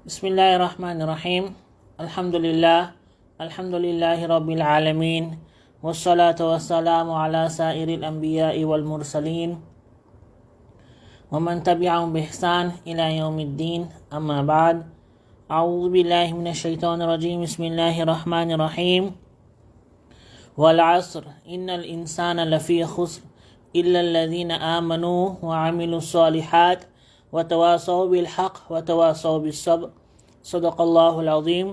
بسم اللہ الرحمن الرحیم الحمد للہ رب العالمین والصلاة والسلام علی سائر الانبیاء والمرسلین ومن تبعهم بإحسان إلى يوم الدین اما بعد اعوذ باللہ من الشیطان الرجیم بسم اللہ الرحمن الرحیم والعصر ان الانسان لفی خسر الا الذین آمنوا وعملوا الصالحات وتواصوا بالحق وتواصوا بالصبر صدق اللہ العظیم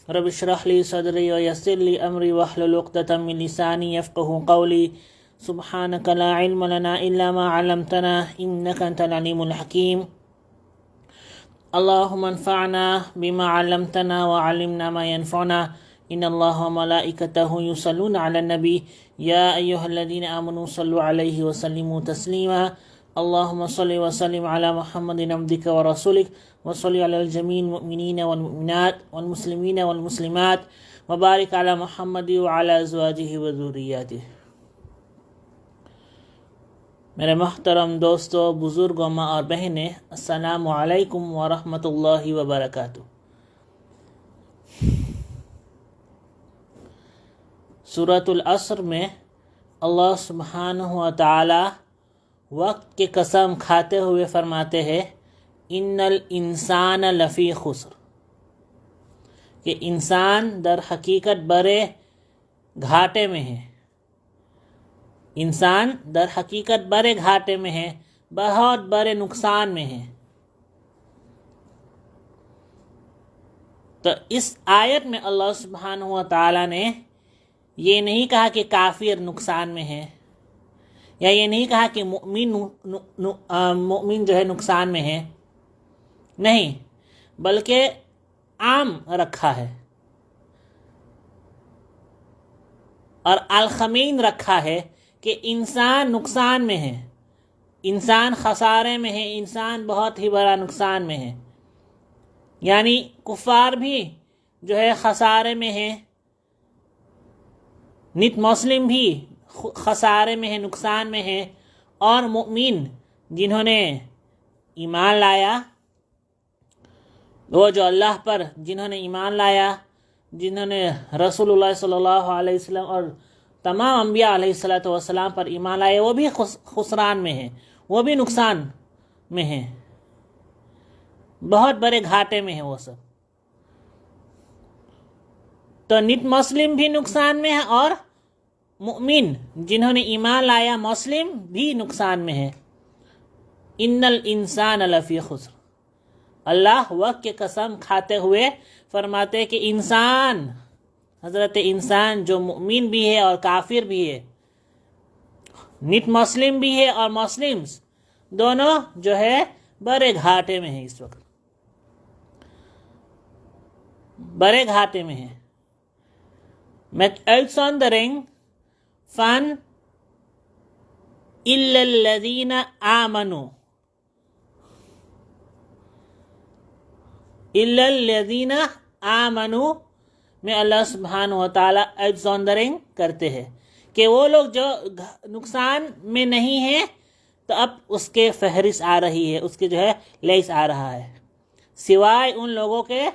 رب اشرح لی صدری ویسر لی امری واحلل عقدۃ من لسانی یفقہوا قولی سبحانک لا علم لنا الا ما علمتنا انک انت العلیم الحکیم اللہم انفعنا بما علمتنا وعلمنا ما ينفعنا ان اللہ وملائکتہ یصلون علی النبی یا ایہا الذین آمنوا صلوا علیہ وسلموا تسلیما اللہم صل وسلم علی محمد عبدک ورسولک وصلی علی الجمیع المؤمنین والمؤمنات والمسلمین والمسلمات وبارک علی محمد وعلی ازواجہ وذریاتہ۔ میرے محترم دوستو، بزرگوں، ماں اور بہنیں، السلام علیکم ورحمۃ اللہ وبرکاتہ۔ سورۃ العصر میں اللہ سبحانہ و تعالی وقت کی قسم کھاتے ہوئے فرماتے ہیں ان الانسان لفی خسر، کہ انسان در حقیقت بڑے گھاٹے میں ہے۔ انسان در حقیقت بڑے گھاٹے میں ہے، بہت بڑے نقصان میں ہے۔ تو اس آیت میں اللہ سبحانہ و تعالی نے یہ نہیں کہا کہ کافر نقصان میں ہے، یا یہ نہیں کہا کہ مومن جو ہے نقصان میں ہے، نہیں، بلکہ عام رکھا ہے اور الخمین رکھا ہے کہ انسان نقصان میں ہے، انسان خسارے میں ہے، انسان بہت ہی بڑا نقصان میں ہے۔ یعنی کفار بھی جو ہے خسارے میں ہے، نت مسلم بھی خسارے میں ہے، نقصان میں ہے، اور مؤمن جنہوں نے ایمان لایا، وہ جو اللہ پر جنہوں نے ایمان لایا، جنہوں نے رسول اللہ صلی اللہ علیہ وسلم اور تمام انبیاء علیہ السلام پر ایمان لائے، وہ بھی خسران میں ہیں، وہ بھی نقصان میں ہیں، بہت بڑے گھاٹے میں ہیں وہ سب۔ تو نت مسلم بھی نقصان میں ہے، اور مؤمن جنہوں نے ایمان لایا مسلم بھی نقصان میں ہے۔ ان الانسان لفی خسر، اللہ وقت کی قسم کھاتے ہوئے فرماتے کہ انسان، حضرت انسان جو مؤمن بھی ہے اور کافر بھی ہے، نت مسلم بھی ہے اور مسلمز، دونوں جو ہے بڑے گھاٹے میں ہیں، اس وقت بڑے گھاٹے میں ہیں۔ Met uitzondering van إِلَّا الَّذِينَ آمَنُوا، إِلَّا الَّذِينَ آمَنُوا میں اللہ سبحانہ و تعالیٰ ایڈزونڈرنگ کرتے ہیں کہ وہ لوگ جو نقصان میں نہیں ہیں، تو اب اس کے فہرست آ رہی ہے، اس کے جو ہے لیس آ رہا ہے، سوائے ان لوگوں کے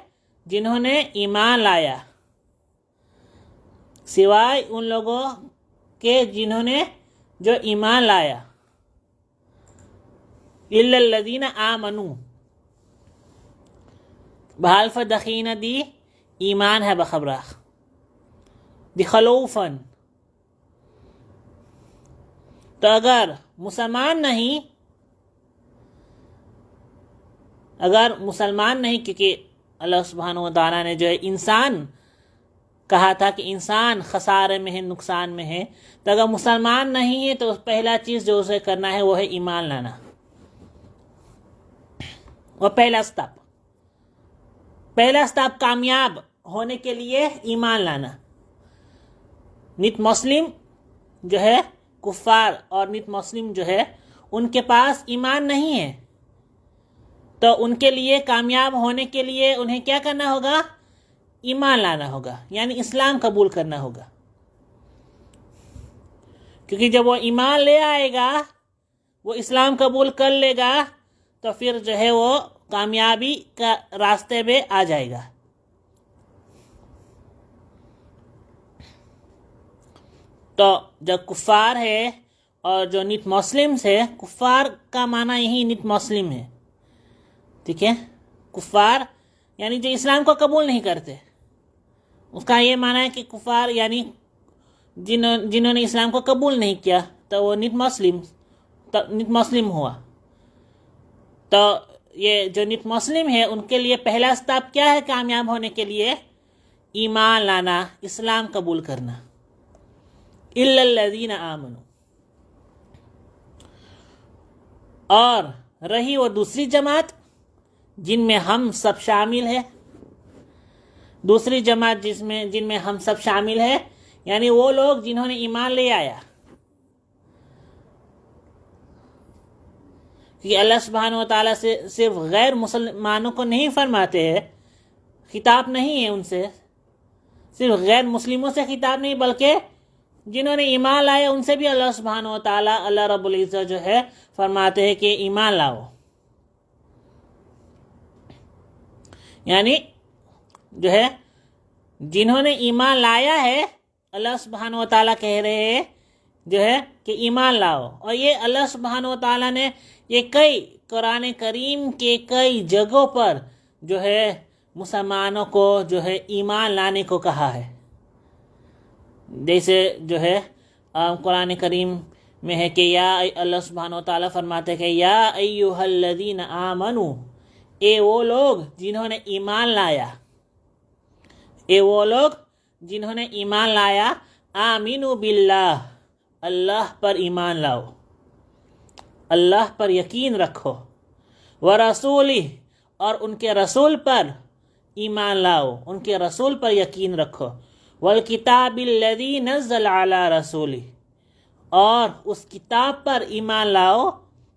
جنہوں نے ایمان لایا، سوائے ان لوگوں کے جنہوں نے جو ایمان لایا۔ إِلَّا الَّذِينَ آمَنُوا، بحالف دخینہ دی ایمان ہے بخبراخ دی خلوفن۔ تو اگر مسلمان نہیں، کیونکہ اللہ سبحانہ و تعالیٰ نے جو ہے انسان کہا تھا کہ انسان خسارے میں ہے، نقصان میں ہے، تو اگر مسلمان نہیں ہے تو پہلا چیز جو اسے کرنا ہے وہ ہے ایمان لانا، وہ پہلا سٹیپ کامیاب ہونے کے لیے ایمان لانا۔ نت مسلم جو ہے، کفار اور نت مسلم جو ہے، ان کے پاس ایمان نہیں ہے، تو ان کے لیے کامیاب ہونے کے لیے انہیں کیا کرنا ہوگا؟ ایمان لانا ہوگا، یعنی اسلام قبول کرنا ہوگا۔ کیونکہ جب وہ ایمان لے آئے گا، وہ اسلام قبول کر لے گا، تو پھر جو ہے وہ کامیابی کا راستے پہ آ جائے گا۔ تو جو کفار ہے اور جو نیٹ مسلمس ہے، کفار کا معنی یہی نیٹ مسلم ہے، ٹھیک ہے؟ کفار یعنی جو اسلام کو قبول نہیں کرتے، اس کا یہ معنی ہے کہ کفار یعنی جنہوں نے اسلام کو قبول نہیں کیا، تو وہ نیٹ مسلم ہوا۔ تو یہ جو نیٹ مسلم ہے ان کے لیے پہلا اسٹیپ کیا ہے کامیاب ہونے کے لیے؟ ایمان لانا، اسلام قبول کرنا۔ الا الذین آمنوا، اور رہی وہ دوسری جماعت جن میں ہم سب شامل ہیں، دوسری جماعت جن میں ہم سب شامل ہیں، یعنی وہ لوگ جنہوں نے ایمان لے آیا۔ کہ اللہ سبحانہ و تعالیٰ سے صرف غیر مسلمانوں کو نہیں فرماتے ہیں، خطاب نہیں ہے ان سے، صرف غیر مسلموں سے خطاب نہیں، بلکہ جنہوں نے ایمان لایا ان سے بھی اللہ سبحانہ و تعالیٰ، اللہ رب العزت جو ہے فرماتے ہیں کہ ایمان لاؤ۔ یعنی جو ہے جنہوں نے ایمان لایا ہے، اللہ سبحانہ و تعالیٰ کہہ رہے ہیں جو ہے کہ ایمان لاؤ۔ اور یہ اللہ سبحانہ و تعالیٰ نے یہ کئی قرآن کریم کے کئی جگہوں پر جو ہے مسلمانوں کو جو ہے ایمان لانے کو کہا ہے۔ جیسے جو ہے قرآن کریم میں ہے کہ یا اللہ سبحانہ و تعالیٰ فرماتے ہیں کہ یا ایھا الذین آمنوا، اے وہ لوگ جنہوں نے ایمان لایا، اے وہ لوگ جنہوں نے ایمان لایا، آمنوا باللہ، اللہ پر ایمان لاؤ، اللہ پر یقین رکھو، ورسولہ، اور ان کے رسول پر ایمان لاؤ، ان کے رسول پر یقین رکھو، والکتاب الذی نزل علی رسولہ، اور اس کتاب پر ایمان لاؤ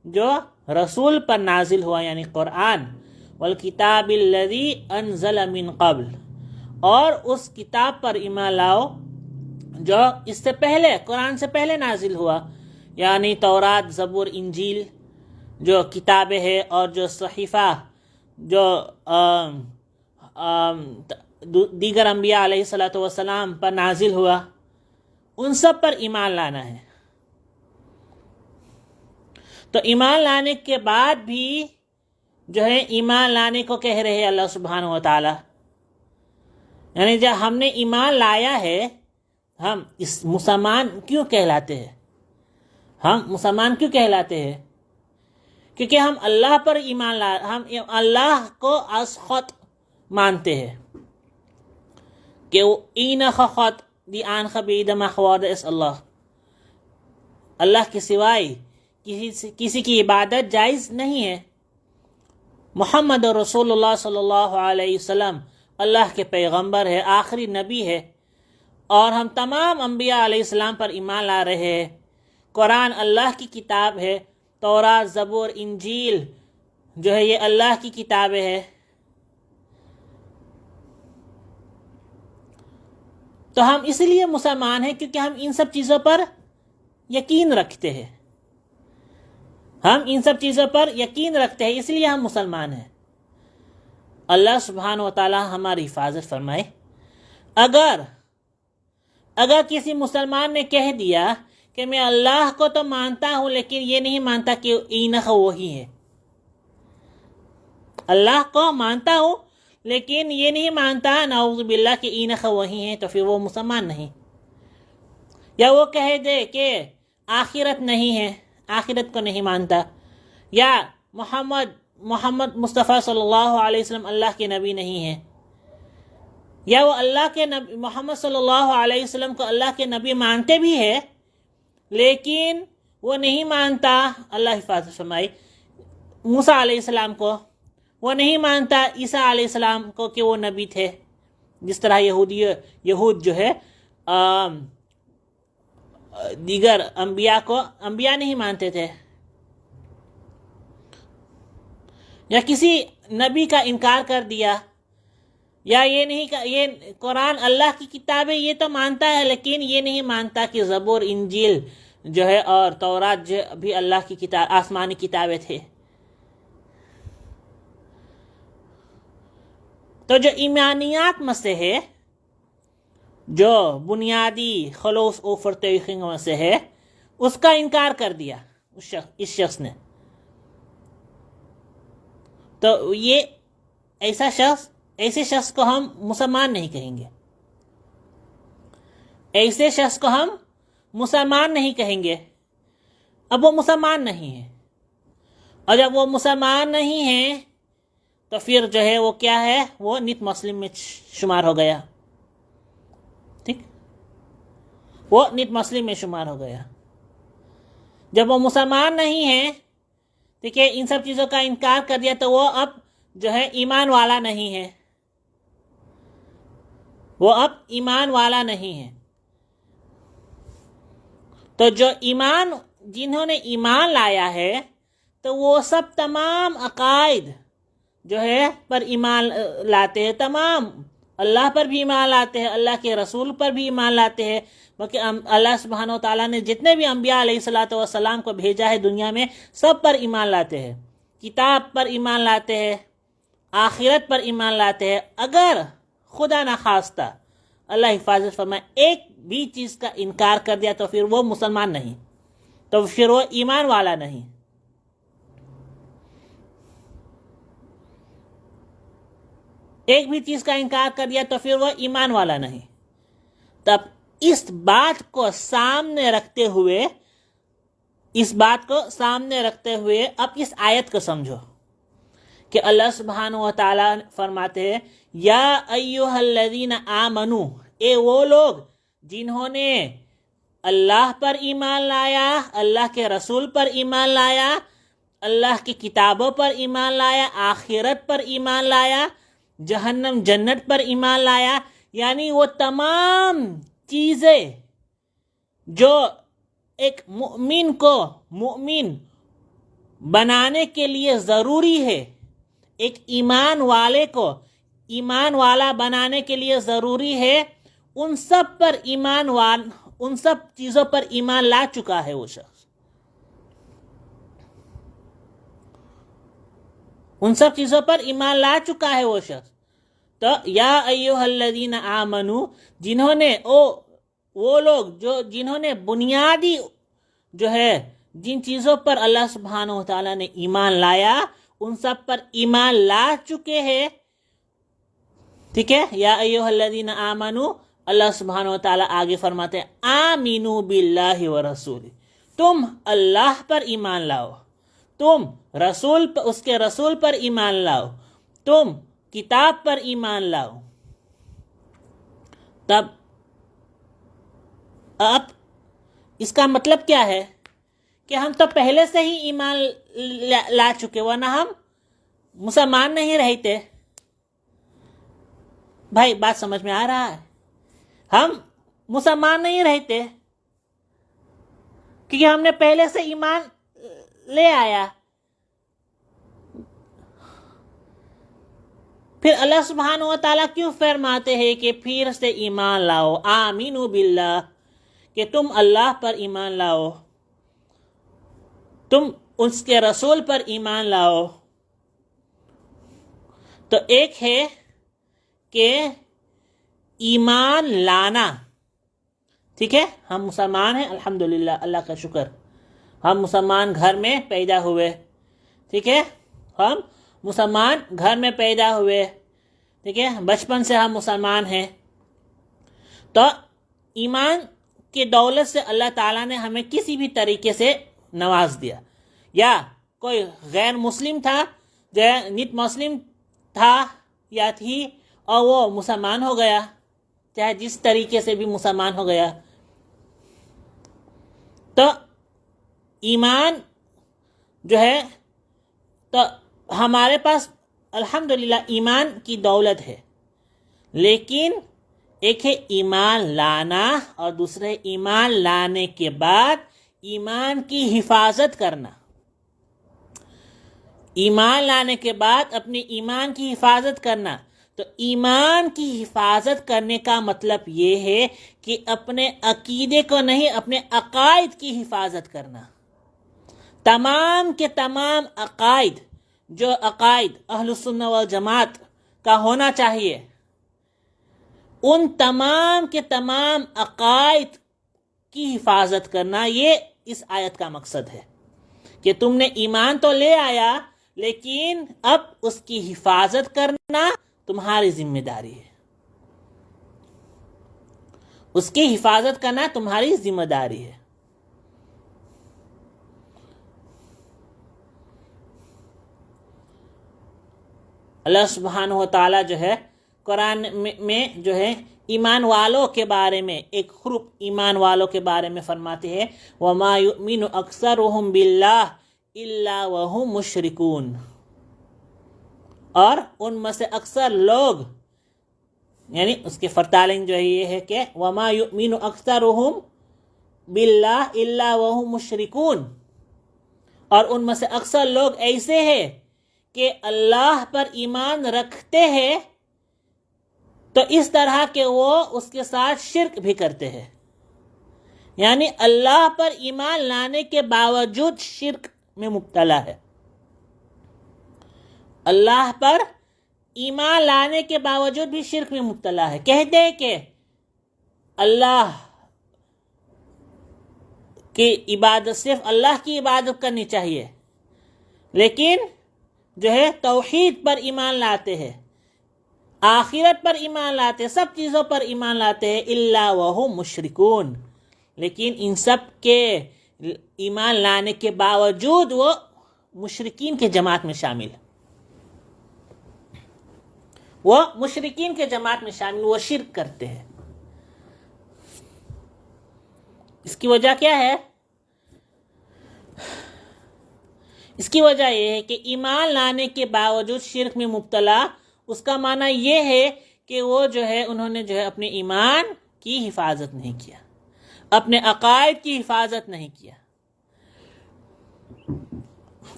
جو رسول پر نازل ہوا یعنی قرآن، والکتاب الذی انزل من قبل، اور اس کتاب پر ایمان لاؤ جو اس سے پہلے، قرآن سے پہلے نازل ہوا، یعنی تورات، زبور، انجیل جو کتابیں ہیں، اور جو صحیفہ جو دیگر انبیاء علیہ السلام پر نازل ہوا، ان سب پر ایمان لانا ہے۔ تو ایمان لانے کے بعد بھی جو ہے ایمان لانے کو کہہ رہے ہیں اللہ سبحانہ و تعالی، یعنی جب ہم نے ایمان لایا ہے، ہم اس مسلمان کیوں کہلاتے ہیں؟ ہم مسلمان کیوں کہلاتے ہیں؟ کیونکہ ہم اللہ پر ایمان ہم اللہ کو از خود مانتے ہیں کہ وہ این خود دی آن خبید مخواد اس اللہ کے سوائے کسی کی عبادت جائز نہیں ہے۔ محمد رسول اللہ صلی اللہ علیہ وسلم اللہ کے پیغمبر ہے، آخری نبی ہے، اور ہم تمام انبیاء علیہ السلام پر ایمان لا رہے ہیں۔ قرآن اللہ کی کتاب ہے، تورات، زبور، انجیل جو ہے یہ اللہ کی کتابیں ہے۔ تو ہم اس لیے مسلمان ہیں کیونکہ ہم ان سب چیزوں پر یقین رکھتے ہیں، ہم ان سب چیزوں پر یقین رکھتے ہیں، اس لیے ہم مسلمان ہیں۔ اللہ سبحانہ و تعالی ہماری حفاظت فرمائے۔ اگر کسی مسلمان نے کہہ دیا کہ میں اللہ کو تو مانتا ہوں لیکن یہ نہیں مانتا کہ اینخ وہی ہے، اللہ کو مانتا ہوں لیکن یہ نہیں مانتا نعوذ باللہ کہ اینخ وہی ہے، تو پھر وہ مسلمان نہیں۔ یا وہ کہہ دے کہ آخرت نہیں ہے، آخرت کو نہیں مانتا، یا محمد مصطفیٰ صلی اللہ علیہ وسلم اللہ کے نبی نہیں ہے، یا وہ اللہ کے نبی محمد صلی اللہ علیہ وسلم کو اللہ کے نبی مانتے بھی ہے لیکن وہ نہیں مانتا، اللہ حفاظت فرمائے، موسیٰ علیہ السلام کو، وہ نہیں مانتا عیسیٰ علیہ السلام کو کہ وہ نبی تھے، جس طرح یہود جو ہے دیگر انبیاء کو انبیاء نہیں مانتے تھے، یا کسی نبی کا انکار کر دیا، یا یہ نہیں یہ قرآن اللہ کی کتاب ہے یہ تو مانتا ہے لیکن یہ نہیں مانتا کہ زبور، انجیل جو ہے اور تورات جو بھی اللہ کی کتاب، آسمانی کتابیں تھے۔ تو جو ایمانیات میں سے ہے، جو بنیادی خلوص و فرتوخنگ میں سے ہے، اس کا انکار کر دیا اس شخص نے، تو یہ ایسے شخص کو ہم مسلمان نہیں کہیں گے، ایسے شخص کو ہم مسلمان نہیں کہیں گے۔ اب وہ مسلمان نہیں ہے، اور جب وہ مسلمان نہیں ہے تو پھر جو ہے وہ کیا ہے، وہ نت مسلم میں شمار ہو گیا، ٹھیک، وہ نت مسلم میں شمار ہو گیا۔ جب وہ مسلمان نہیں ہے، ٹھیک ہے، ان سب چیزوں کا انکار کر دیا، تو وہ اب جو ہے ایمان والا نہیں ہے، وہ اب ایمان والا نہیں ہے۔ تو جنہوں نے ایمان لایا ہے، تو وہ سب تمام عقائد جو ہے پر ایمان لاتے ہیں، تمام اللہ پر بھی ایمان لاتے ہیں، اللہ کے رسول پر بھی ایمان لاتے ہیں، بلکہ اللہ سبحانہ و تعالیٰ نے جتنے بھی انبیاء علیہ الصلوۃ والسلام کو بھیجا ہے دنیا میں، سب پر ایمان لاتے ہیں، کتاب پر ایمان لاتے ہیں، آخرت پر ایمان لاتے ہیں۔ اگر خدا نخواستہ اللہ حفاظت فرمائے ایک بھی چیز کا انکار کر دیا تو پھر وہ مسلمان نہیں، تو پھر وہ ایمان والا نہیں۔ ایک بھی چیز کا انکار کر دیا تو پھر وہ ایمان والا نہیں۔ تب اس بات کو سامنے رکھتے ہوئے اب اس آیت کو سمجھو کہ اللہ سبحانہ و تعالیٰ فرماتے ہیں، یا ایھا الذین آمنو، اے وہ لوگ جنہوں نے اللہ پر ایمان لایا، اللہ کے رسول پر ایمان لایا، اللہ کی کتابوں پر ایمان لایا، آخرت پر ایمان لایا، جہنم جنت پر ایمان لایا، یعنی وہ تمام چیزیں جو ایک مومن کو مومن بنانے کے لیے ضروری ہے، ایک ایمان والے کو ایمان والا بنانے کے لیے ضروری ہے، ان سب چیزوں پر ایمان لا چکا ہے وہ شخص، ان سب چیزوں پر ایمان لا چکا ہے وہ شخص۔ تو یا ایھا الذین آمنو، جنہوں نے وہ لوگ جنہوں نے بنیادی جو ہے جن چیزوں پر اللہ سبحانہ و تعالیٰ نے ایمان لایا، ان سب پر ایمان لا چکے ہیں، ٹھیک ہے۔ یا ایھا الذین آمنو، اللہ سبحانہ و تعالیٰ آگے فرماتے ہیں، آمنو باللہ ورسولہ، تم اللہ پر ایمان لاؤ، تم اس کے رسول پر ایمان لاؤ، تم کتاب پر ایمان لاؤ۔ تب اب اس کا مطلب کیا ہے کہ ہم تو پہلے سے ہی ایمان لا چکے، ورنہ ہم مسلمان نہیں رہتے۔ بھائی بات سمجھ میں آ رہا ہے؟ ہم مسلمان نہیں رہتے کیونکہ ہم نے پہلے سے ایمان لے آیا۔ پھر اللہ سبحانہ و تعالیٰ کیوں فرماتے ہیں کہ پھر سے ایمان لاؤ، آمینو باللہ، کہ تم اللہ پر ایمان لاؤ، تم اس کے رسول پر ایمان لاؤ؟ تو ایک ہے کہ ایمان لانا، ٹھیک ہے، ہم مسلمان ہیں الحمدللہ، اللہ کا شکر، ہم مسلمان گھر میں پیدا ہوئے، ٹھیک ہے، ہم مسلمان گھر میں پیدا ہوئے، ٹھیک ہے، بچپن سے ہم مسلمان ہیں۔ تو ایمان کی دولت سے اللہ تعالیٰ نے ہمیں کسی بھی طریقے سے نواز دیا، یا کوئی غیر مسلم تھا جو نت مسلم تھا یا تھی اور وہ مسلمان ہو گیا، چاہے جس طریقے سے بھی مسلمان ہو گیا، تو ایمان جو ہے تو ہمارے پاس الحمدللہ ایمان کی دولت ہے، لیکن ایک ہے ایمان لانا اور دوسرے ایمان لانے کے بعد ایمان کی حفاظت کرنا۔ ایمان لانے کے بعد اپنے ایمان کی حفاظت کرنا، تو ایمان کی حفاظت کرنے کا مطلب یہ ہے کہ اپنے عقیدے کو نہیں، اپنے عقائد کی حفاظت کرنا۔ تمام کے تمام عقائد، جو عقائد اہل السنہ والجماعت کا ہونا چاہیے، ان تمام کے تمام عقائد کی حفاظت کرنا، یہ اس آیت کا مقصد ہے کہ تم نے ایمان تو لے آیا لیکن اب اس کی حفاظت کرنا تمہاری ذمہ داری ہے، اس کی حفاظت کرنا تمہاری ذمہ داری ہے۔ اللہ سبحانہ و تعالیٰ جو ہے قرآن میں جو ہے ایمان والوں کے بارے میں، ایک گروپ ایمان والوں کے بارے میں فرماتے ہیں وَمَا يُؤْمِنُ أَكْثَرُهُمْ بِاللَّهِ إِلَّا وَهُمْ مُشْرِكُونَ، اور ان میں سے اکثر لوگ، یعنی اس کے فرتالنگ جو ہے یہ ہے کہ وَمَا يُؤْمِنُ أَكْثَرُهُمْ بِاللَّهِ إِلَّا وَهُمْ مُشْرِكُونَ، اور ان میں سے اکثر لوگ ایسے ہیں کہ اللہ پر ایمان رکھتے ہیں تو اس طرح کہ وہ اس کے ساتھ شرک بھی کرتے ہیں، یعنی اللہ پر ایمان لانے کے باوجود شرک میں مبتلا ہے، اللہ پر ایمان لانے کے باوجود بھی شرک میں مبتلا ہے۔ کہتے ہیں کہ اللہ کی عبادت، صرف اللہ کی عبادت کرنی چاہیے، لیکن جو ہے توحید پر ایمان لاتے ہیں، آخرت پر ایمان لاتے ہیں، سب چیزوں پر ایمان لاتے ہیں، الا وہم مشرکون، لیکن ان سب کے ایمان لانے کے باوجود وہ مشرکین کے جماعت میں شامل، وہ مشرکین کے جماعت میں شامل، وہ شرک کرتے ہیں۔ اس کی وجہ کیا ہے؟ اس کی وجہ یہ ہے کہ ایمان لانے کے باوجود شرک میں مبتلا، اس کا معنی یہ ہے کہ وہ جو ہے انہوں نے جو ہے اپنے ایمان کی حفاظت نہیں کیا، اپنے عقائد کی حفاظت نہیں کیا،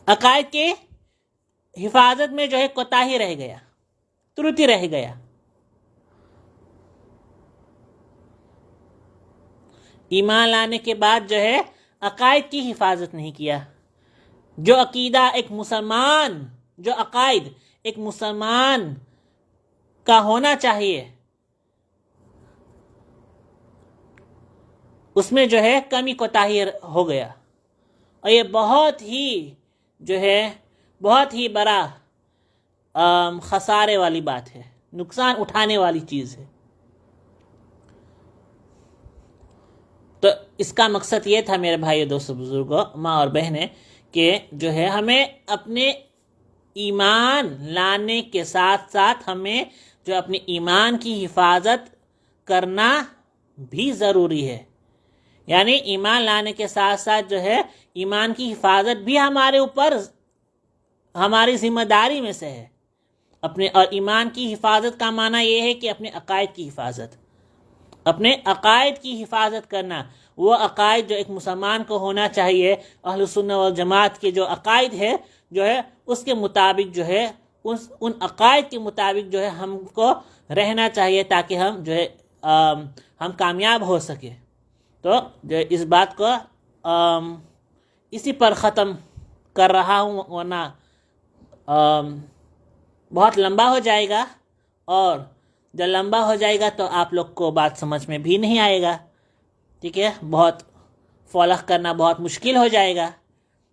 عقائد کی حفاظت میں جو ہے کوتاہی رہ گیا، ترٹی رہ گیا۔ ایمان لانے کے بعد جو ہے عقائد کی حفاظت نہیں کیا، جو عقیدہ ایک مسلمان، جو عقائد ایک مسلمان کا ہونا چاہیے، اس میں جو ہے کمی کوتاہی ہو گیا، اور یہ بہت ہی جو ہے بہت ہی بڑا خسارے والی بات ہے، نقصان اٹھانے والی چیز ہے۔ تو اس کا مقصد یہ تھا میرے بھائی دوستو بزرگوں، ماں اور بہنیں، کہ جو ہے ہمیں اپنے ایمان لانے کے ساتھ ساتھ ہمیں جو اپنے ایمان کی حفاظت کرنا بھی ضروری ہے، یعنی ایمان لانے کے ساتھ ساتھ جو ہے ایمان کی حفاظت بھی ہمارے اوپر، ہماری ذمہ داری میں سے ہے اپنے۔ اور ایمان کی حفاظت کا معنی یہ ہے کہ اپنے عقائد کی حفاظت، اپنے عقائد کی حفاظت کرنا، وہ عقائد جو ایک مسلمان کو ہونا چاہیے، اہل سنت والجماعت کے جو عقائد ہے جو ہے اس کے مطابق جو ہے ان عقائد کے مطابق جو ہے ہم کو رہنا چاہیے، تاکہ ہم جو ہے ہم کامیاب ہو سکے۔ تو جو اس بات کو اسی پر ختم کر رہا ہوں، ورنہ بہت لمبا ہو جائے گا، اور جب لمبا ہو جائے گا تو آپ لوگ کو بات سمجھ میں بھی نہیں آئے گا، ٹھیک ہے، بہت فالو کرنا بہت مشکل ہو جائے گا۔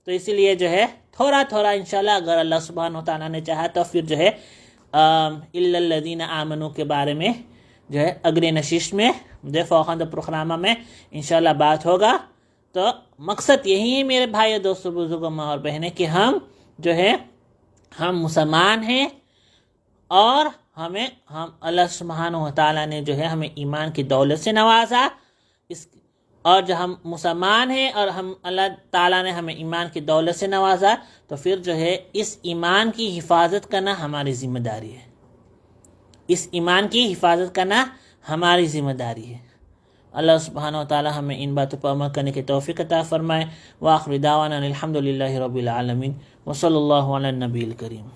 تو اسی لیے جو ہے تھوڑا تھوڑا انشاءاللہ اگر اللہ سبحانہ و تعالیٰ نے چاہا تو پھر جو ہے الا الذین آمنوا کے بارے میں جو ہے اگلے نشست میں جو فوقاً پروگرامہ میں انشاءاللہ بات ہوگا۔ تو مقصد یہی ہے میرے بھائی دوستو بزرگوں ماں اور بہنیں، کہ ہم جو ہے ہم مسلمان ہیں، اور ہم اللہ سبحانہ و تعالیٰ نے جو ہے ہمیں ایمان کی دولت سے نوازا، اور جو ہم مسلمان ہیں اور ہم اللہ تعالیٰ نے ہمیں ایمان کی دولت سے نوازا، تو پھر جو ہے اس ایمان کی حفاظت کرنا ہماری ذمہ داری ہے، اس ایمان کی حفاظت کرنا ہماری ذمہ داری ہے۔ اللہ سبحانہ و تعالیٰ ہمیں ان باتوں پر عمل کرنے کی توفیق عطا فرمائے۔ وآخر دعوانا الحمد للہ رب العالمین، وصلی اللہ علی النبی الکریم۔